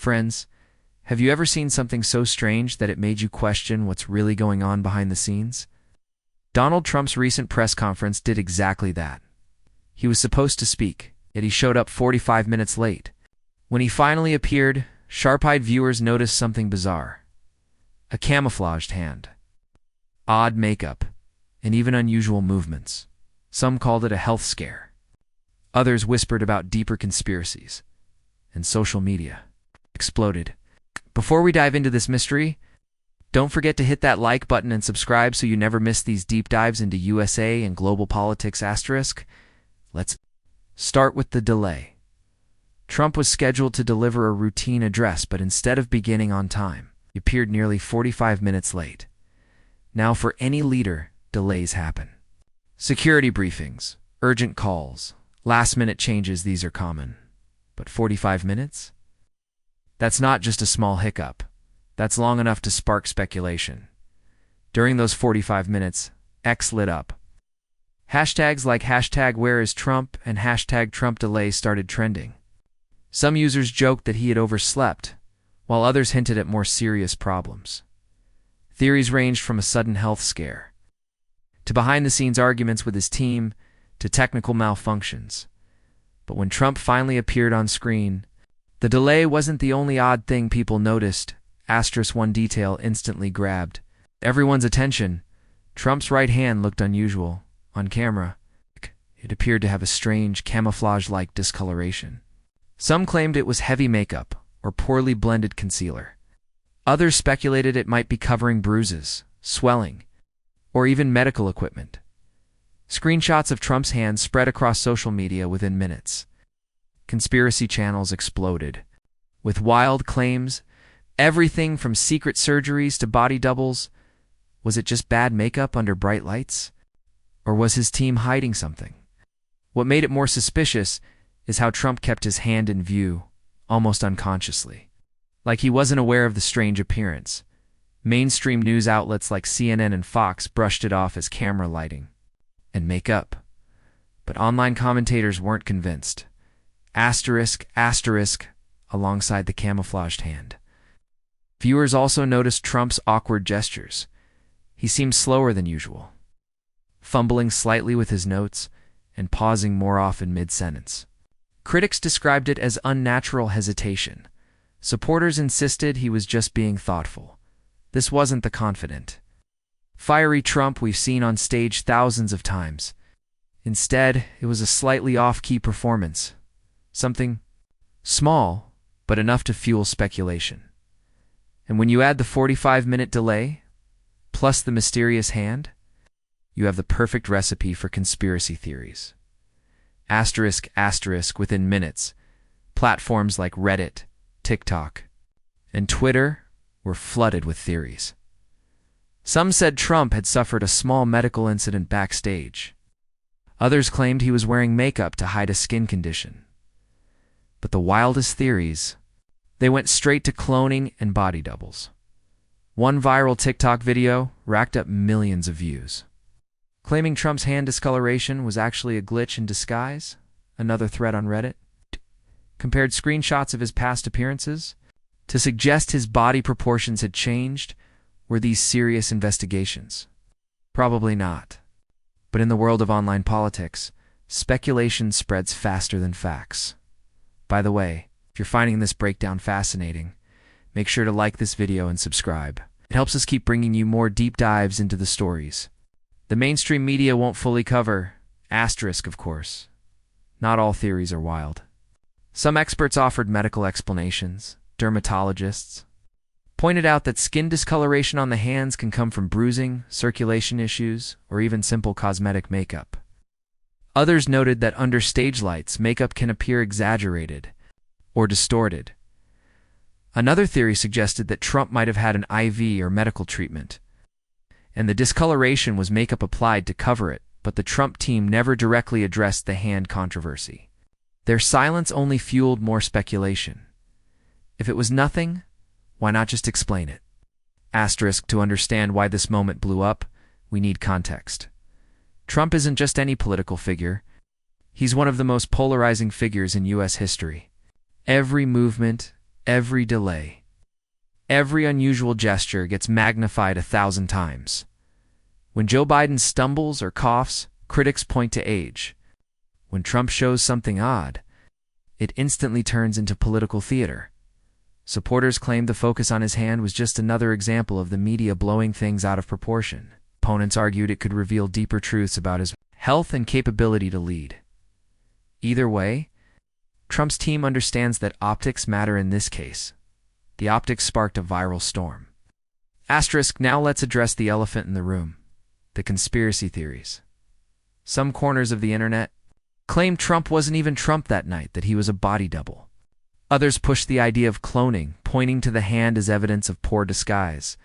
Friends, have you ever seen something so strange that it made you question what's really going on behind the scenes? Donald Trump's recent press conference did exactly that. He was supposed to speak, yet he showed up 45 minutes late. When he finally appeared, sharp-eyed viewers noticed something bizarre. A camouflaged hand. Odd makeup, and even unusual movements. Some called it a health scare. Others whispered about deeper conspiracies. And social media exploded. Before we dive into this mystery, don't forget to hit that like button and subscribe so you never miss these deep dives into USA and global politics asterisk. Let's start with the delay. Trump was scheduled to deliver a routine address, but instead of beginning on time, he appeared nearly 45 minutes late. Now, for any leader, delays happen. Security briefings, urgent calls, last-minute changes, these are common. But 45 minutes? That's not just a small hiccup. That's long enough to spark speculation. During those 45 minutes, X lit up. Hashtags like #WhereIsTrump and #TrumpDelay started trending. Some users joked that he had overslept, while others hinted at more serious problems. Theories ranged from a sudden health scare, to behind-the-scenes arguments with his team, to technical malfunctions. But when Trump finally appeared on screen, the delay wasn't the only odd thing people noticed. One detail instantly grabbed everyone's attention. Trump's right hand looked unusual. On camera, it appeared to have a strange camouflage-like discoloration. Some claimed it was heavy makeup or poorly blended concealer. Others speculated it might be covering bruises, swelling, or even medical equipment. Screenshots of Trump's hand spread across social media within minutes. Conspiracy channels exploded, with wild claims, everything from secret surgeries to body doubles. Was it just bad makeup under bright lights? Or was his team hiding something? What made it more suspicious is how Trump kept his hand in view, almost unconsciously. Like he wasn't aware of the strange appearance. Mainstream news outlets like CNN and Fox brushed it off as camera lighting and makeup. But online commentators weren't convinced. Asterisk, alongside the camouflaged hand. Viewers also noticed Trump's awkward gestures. He seemed slower than usual, fumbling slightly with his notes and pausing more often mid-sentence. Critics described it as unnatural hesitation. Supporters insisted he was just being thoughtful. This wasn't the confident, fiery Trump we've seen on stage thousands of times. Instead, it was a slightly off-key performance. Something small, but enough to fuel speculation. And when you add the 45-minute delay, plus the mysterious hand, you have the perfect recipe for conspiracy theories. Asterisk, within minutes, platforms like Reddit, TikTok, and Twitter were flooded with theories. Some said Trump had suffered a small medical incident backstage. Others claimed he was wearing makeup to hide a skin condition. But the wildest theories, they went straight to cloning and body doubles. One viral TikTok video racked up millions of views, claiming Trump's hand discoloration was actually a glitch in disguise. Another thread on Reddit compared screenshots of his past appearances to suggest his body proportions had changed. Were these serious investigations? Probably not. But in the world of online politics, speculation spreads faster than facts. By the way, if you're finding this breakdown fascinating, make sure to like this video and subscribe. It helps us keep bringing you more deep dives into the stories the mainstream media won't fully cover. Asterisk, of course. Not all theories are wild. Some experts offered medical explanations. Dermatologists pointed out that skin discoloration on the hands can come from bruising, circulation issues, or even simple cosmetic makeup. Others noted that under stage lights, makeup can appear exaggerated or distorted. Another theory suggested that Trump might have had an IV or medical treatment, and the discoloration was makeup applied to cover it, but the Trump team never directly addressed the hand controversy. Their silence only fueled more speculation. If it was nothing, why not just explain it? Asterisk, to understand why this moment blew up, we need context. Trump isn't just any political figure. He's one of the most polarizing figures in U.S. history. Every movement, every delay, every unusual gesture gets magnified 1,000 times. When Joe Biden stumbles or coughs, critics point to age. When Trump shows something odd, it instantly turns into political theater. Supporters claimed the focus on his hand was just another example of the media blowing things out of proportion. Opponents argued it could reveal deeper truths about his health and capability to lead. Either way, Trump's team understands that optics matter in this case. The optics sparked a viral storm. Now let's address the elephant in the room, the conspiracy theories. Some corners of the internet claimed Trump wasn't even Trump that night, that he was a body double. Others pushed the idea of cloning, pointing to the hand as evidence of poor disguise.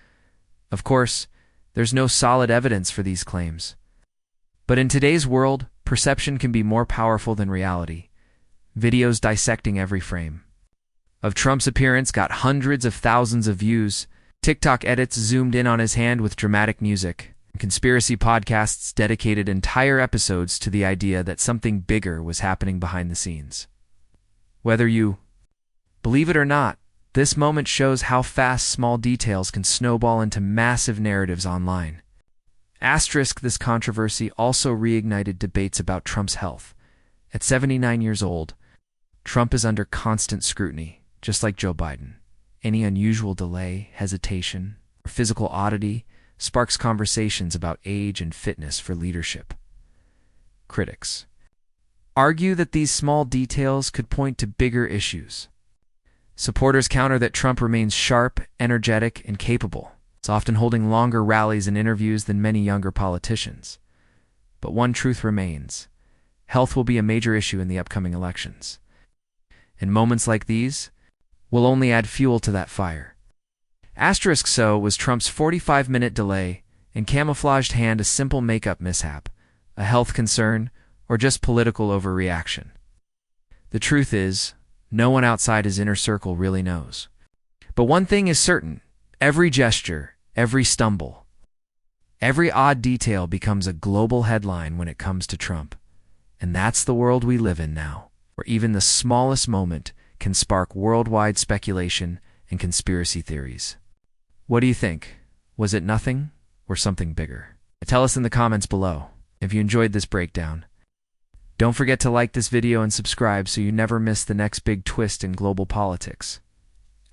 Of course, there's no solid evidence for these claims. But in today's world, perception can be more powerful than reality. Videos dissecting every frame of Trump's appearance got hundreds of thousands of views. TikTok edits zoomed in on his hand with dramatic music. Conspiracy podcasts dedicated entire episodes to the idea that something bigger was happening behind the scenes. Whether you believe it or not, this moment shows how fast small details can snowball into massive narratives online. This controversy also reignited debates about Trump's health. At 79 years old, Trump is under constant scrutiny, just like Joe Biden. Any unusual delay, hesitation, or physical oddity sparks conversations about age and fitness for leadership. Critics argue that these small details could point to bigger issues. Supporters counter that Trump remains sharp, energetic, and capable. He's often holding longer rallies and interviews than many younger politicians. But one truth remains: health will be a major issue in the upcoming elections. And moments like these will only add fuel to that fire. So was Trump's 45-minute delay and camouflaged hand a simple makeup mishap, a health concern, or just political overreaction? The truth is, no one outside his inner circle really knows. But one thing is certain: every gesture, every stumble, every odd detail becomes a global headline when it comes to Trump. And that's the world we live in now, where even the smallest moment can spark worldwide speculation and conspiracy theories. What do you think? Was it nothing or something bigger? Tell us in the comments below. If you enjoyed this breakdown, don't forget to like this video and subscribe so you never miss the next big twist in global politics. *.